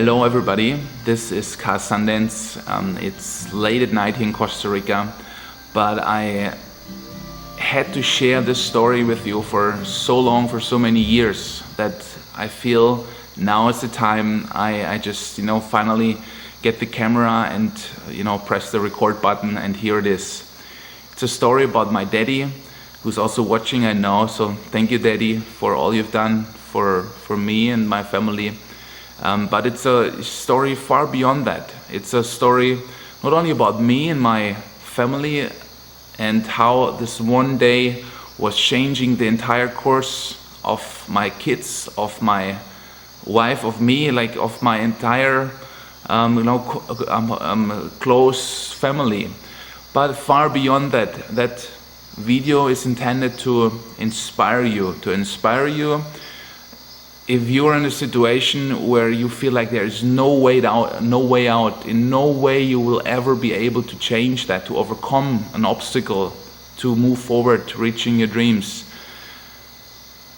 Hello everybody, this is Sundance. It's late at night here in Costa Rica, but I had to share this story with you for so long, for so many years, that I feel now is the time I just finally get the camera and press the record button, and here it is. It's a story about my daddy, who's also watching, I know, so thank you Daddy for all you've done for me and my family. But it's a story far beyond that. It's a story not only about me and my family and how this one day was changing the entire course of my kids, of my wife, of me, like of my entire close family. But far beyond that, that video is intended to inspire you, if you're in a situation where you feel like there is no way out, in no way you will ever be able to change that, to overcome an obstacle, to move forward, reaching your dreams.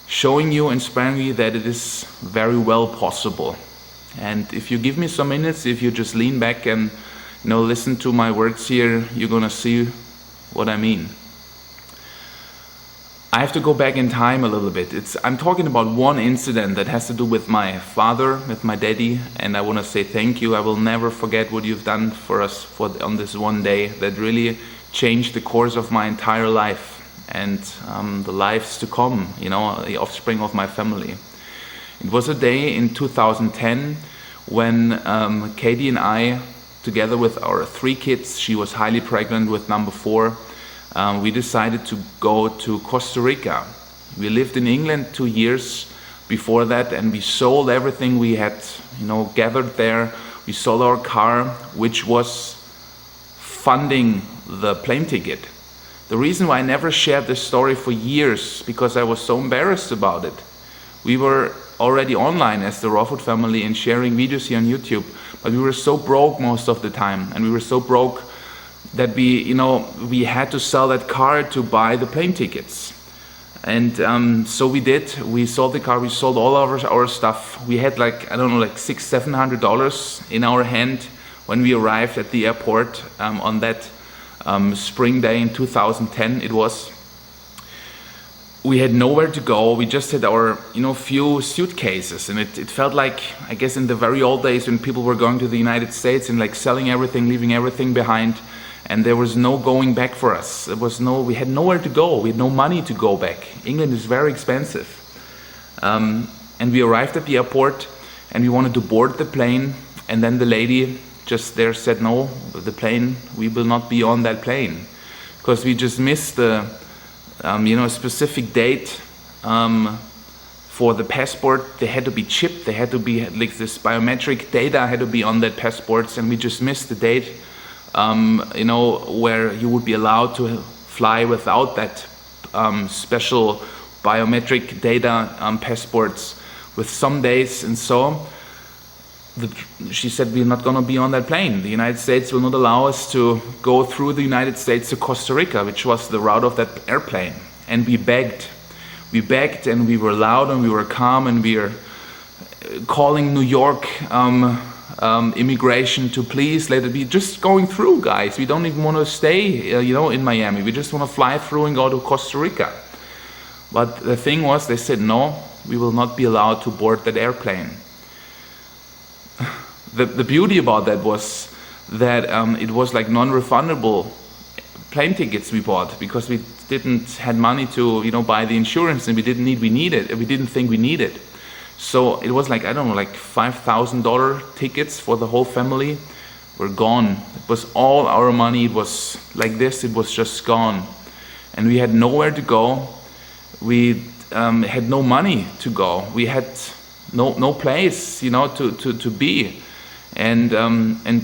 Showing you, inspiring you that it is very well possible. And if you give me some minutes, if you just lean back and listen to my words here, you're gonna see what I mean. I have to go back in time a little bit. I'm talking about one incident that has to do with my father, with my daddy, and I want to say thank you. I will never forget what you've done for us on this one day that really changed the course of my entire life and the lives to come, the offspring of my family. It was a day in 2010 when Katie and I, together with our 3 kids, she was highly pregnant with number 4, we decided to go to Costa Rica. We lived in England 2 years before that, and we sold everything we had gathered there. We sold our car, which was funding the plane ticket. The reason why I never shared this story for years, because I was so embarrassed about it. We were already online as the Raw Food Family and sharing videos here on YouTube, but we were so broke most of the time, and we were so broke that we had to sell that car to buy the plane tickets. And so we did. We sold the car, we sold all our stuff. We had $600-700 in our hand when we arrived at the airport on that spring day in 2010 it was. We had nowhere to go. We just had our few suitcases, and it felt like, I guess, in the very old days when people were going to the United States and selling everything, leaving everything behind. And there was no going back for us. We had nowhere to go. We had no money to go back. England is very expensive. And we arrived at the airport and we wanted to board the plane. And then the lady just there said, no, the plane, we will not be on that plane. Because we just missed the specific date for the passport. They had to be chipped. They had to be, this biometric data had to be on that passports. And we just missed the date. Where you would be allowed to fly without that special biometric data passports with some days. And so she said, we're not going to be on that plane. The United States will not allow us to go through the United States to Costa Rica, which was the route of that airplane. And we begged and we were loud and we were calm, and we were calling New York immigration to please let it be just going through, guys. We don't even want to stay in Miami. We just want to fly through and go to Costa Rica. But the thing was, they said no, we will not be allowed to board that airplane. The beauty about that was that it was non-refundable plane tickets we bought, because we didn't had money to buy the insurance, and we didn't think we needed. So it was $5,000 tickets for the whole family were gone. It was all our money. It was like this. It was just gone. And we had nowhere to go. We had no money to go. We had no place, to be. And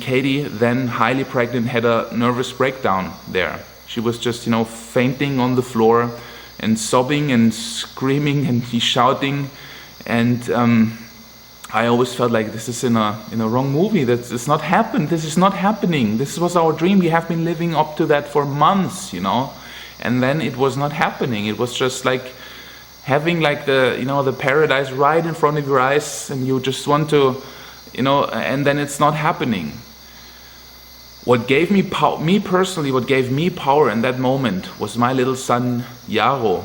Katie, then highly pregnant, had a nervous breakdown there. She was just, fainting on the floor and sobbing and screaming and shouting. And I always felt like this is in a wrong movie. This is not happened. This is not happening. This was our dream. We have been living up to that for months, And then it was not happening. It was just having the paradise right in front of your eyes, and you just want to and then it's not happening. What gave me what gave me power in that moment was my little son, Jaro,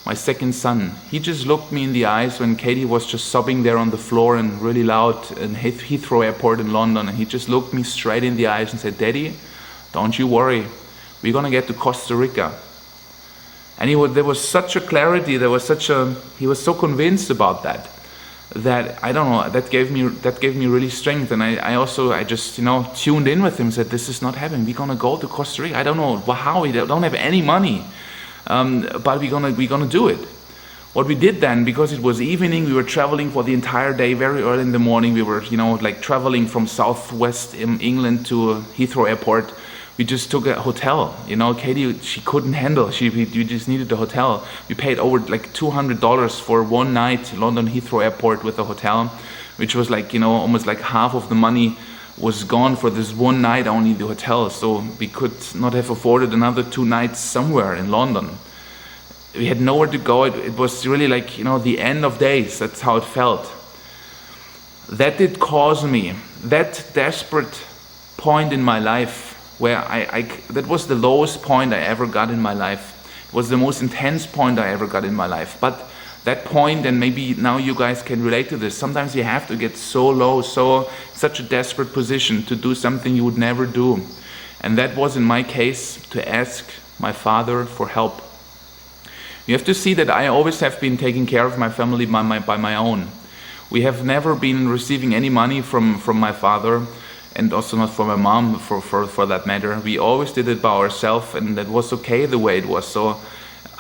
my second son. He just looked me in the eyes when Katie was just sobbing there on the floor and really loud in Heathrow Airport in London. And he just looked me straight in the eyes and said, "Daddy, don't you worry. We're going to get to Costa Rica." And there was such a clarity, he was so convinced about that I don't know, that gave me really strength. And I just tuned in with him, said, "This is not happening. We're gonna go to Costa Rica. I don't know how. We don't have any money, but we're gonna do it." What we did then, because it was evening, we were traveling for the entire day. Very early in the morning, we were traveling from southwest England to Heathrow Airport. We just took a hotel. Katie, she couldn't handle. We just needed a hotel. We paid over $200 for one night, London Heathrow Airport with a hotel, which was almost half of the money was gone for this one night only, the hotel. So we could not have afforded another 2 nights somewhere in London. We had nowhere to go. It was really the end of days. That's how it felt. That did cause me, that desperate point in my life, where that was the lowest point I ever got in my life. It was the most intense point I ever got in my life. But that point, and maybe now you guys can relate to this, sometimes you have to get so low, such a desperate position to do something you would never do. And that was in my case to ask my father for help. You have to see that I always have been taking care of my family by my own. We have never been receiving any money from my father, and also not from my mom, for that matter. We always did it by ourselves, and that was okay the way it was. So,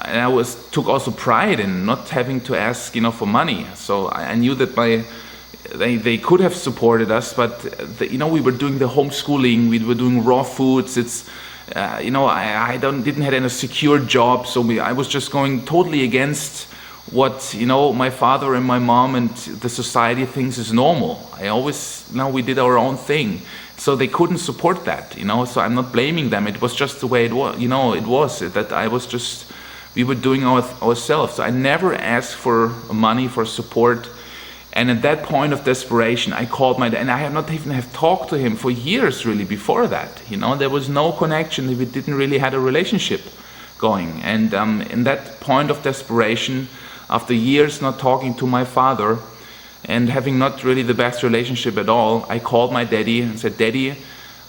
and I took also pride in not having to ask, for money. So I knew that they could have supported us, but we were doing the homeschooling, we were doing raw foods. It's I didn't have any secure job, so I was just going totally against what my father and my mom and the society thinks is normal. We did our own thing, so they couldn't support that. So I'm not blaming them. It was just the way it was. It was that we were doing ourselves. So I never asked for money, for support. And at that point of desperation, I called my dad, and I have not even talked to him for years really before that. There was no connection. We didn't really have a relationship going. And in that point of desperation, after years not talking to my father and having not really the best relationship at all, I called my daddy and said, "Daddy,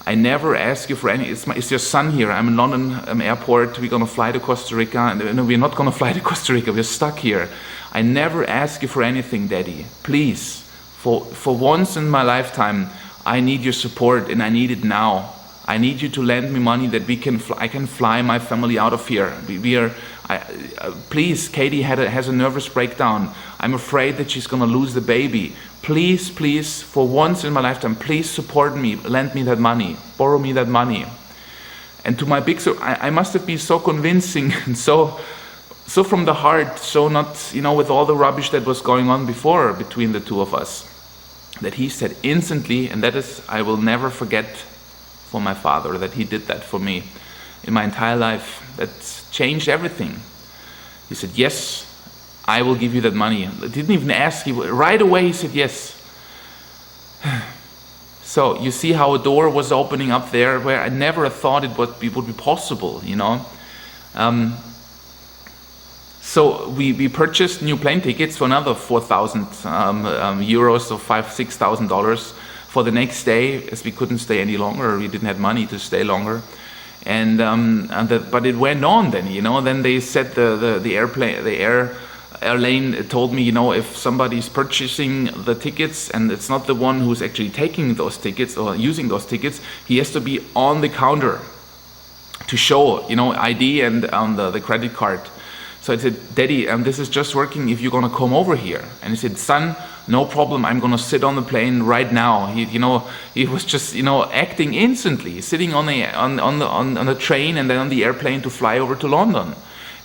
I never ask you for any. It's your son here. I'm in London airport. We're gonna fly to Costa Rica, and no, we're not gonna fly to Costa Rica. We're stuck here. I never ask you for anything, Daddy. Please, for once in my lifetime, I need your support, and I need it now. I need you to lend me money that I can fly my family out of here. Please, Katie has a nervous breakdown. I'm afraid that she's gonna lose the baby. Please, for once in my lifetime, please support me. Lend me that money. Borrow me that money." And to my big I must have been so convincing and so from the heart, so not with all the rubbish that was going on before between the two of us, that he said instantly, and that is, I will never forget for my father, that he did that for me in my entire life. That changed everything. He said, "Yes, I will give you that money." I didn't even ask. Right away he said yes. So you see how a door was opening up there where I never thought it would be possible, So we purchased new plane tickets for another 4,000 euros, so $6,000 for the next day, as we couldn't stay any longer. We didn't have money to stay longer. But it went on then, then they said the airline told me, if somebody's purchasing the tickets and it's not the one who's actually taking those tickets or using those tickets, he has to be on the counter to show, ID and the credit card. So I said, "Daddy, this is just working if you're gonna come over here." And he said, "Son, no problem. I'm gonna sit on the plane right now." He was just acting instantly, sitting on the train and then on the airplane to fly over to London.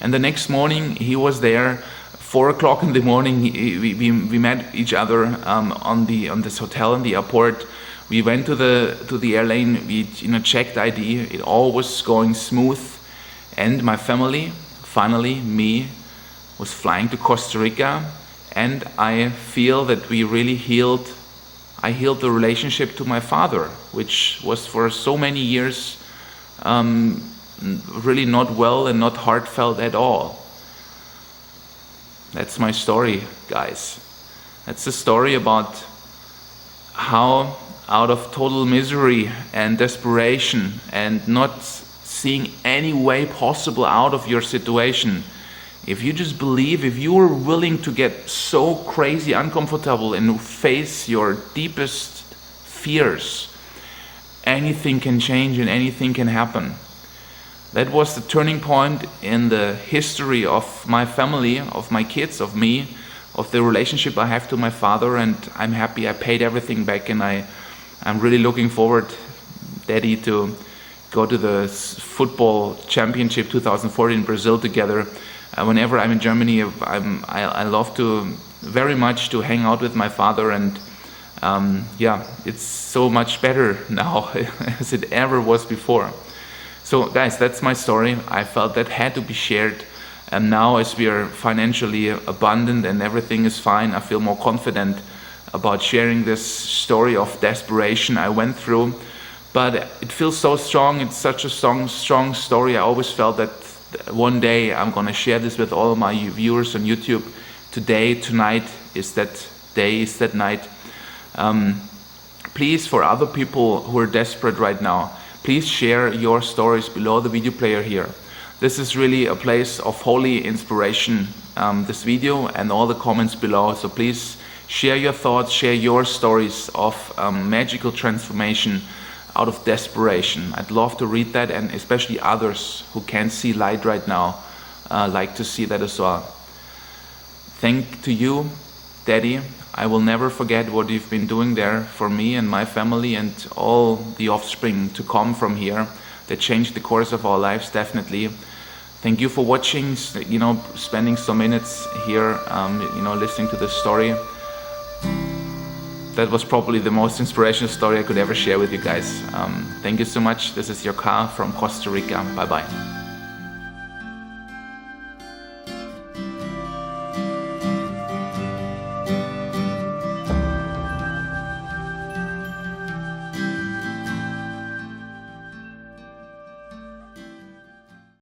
And the next morning he was there. 4 o'clock in the morning, we met each other on this hotel in the airport. We went to the airline. We checked ID. It all was going smooth, and my family, finally me, was flying to Costa Rica. And I feel that we really healed I healed the relationship to my father, which was for so many years really not well and not heartfelt at all. That's my story, guys. That's the story about how out of total misery and desperation and not seeing any way possible out of your situation, if you just believe, if you are willing to get so crazy uncomfortable and face your deepest fears, anything can change and anything can happen. That was the turning point in the history of my family, of my kids, of me, of the relationship I have to my father, and I'm happy I paid everything back, and I'm really looking forward, Daddy, to go to the football championship 2014 in Brazil together. Whenever I'm in Germany, I love to very much to hang out with my father, and yeah, it's so much better now as it ever was before. So guys, that's my story. I felt that had to be shared, and now as we are financially abundant and everything is fine, I feel more confident about sharing this story of desperation I went through. But it feels so strong. It's such a strong story. I always felt that one day I'm going to share this with all of my viewers on YouTube. Today, tonight is that day, is that night. Please, for other people who are desperate right now, please share your stories below the video player here. This is really a place of holy inspiration, this video and all the comments below. So please share your thoughts, share your stories of magical transformation out of desperation. I'd love to read that, and especially others who can't see light right now like to see that as well. Thank to you, Daddy. I will never forget what you've been doing there for me and my family and all the offspring to come from here that changed the course of our lives, definitely. Thank you for watching, spending some minutes here, listening to this story. That was probably the most inspirational story I could ever share with you guys. Thank you so much. This is your car from Costa Rica. Bye-bye.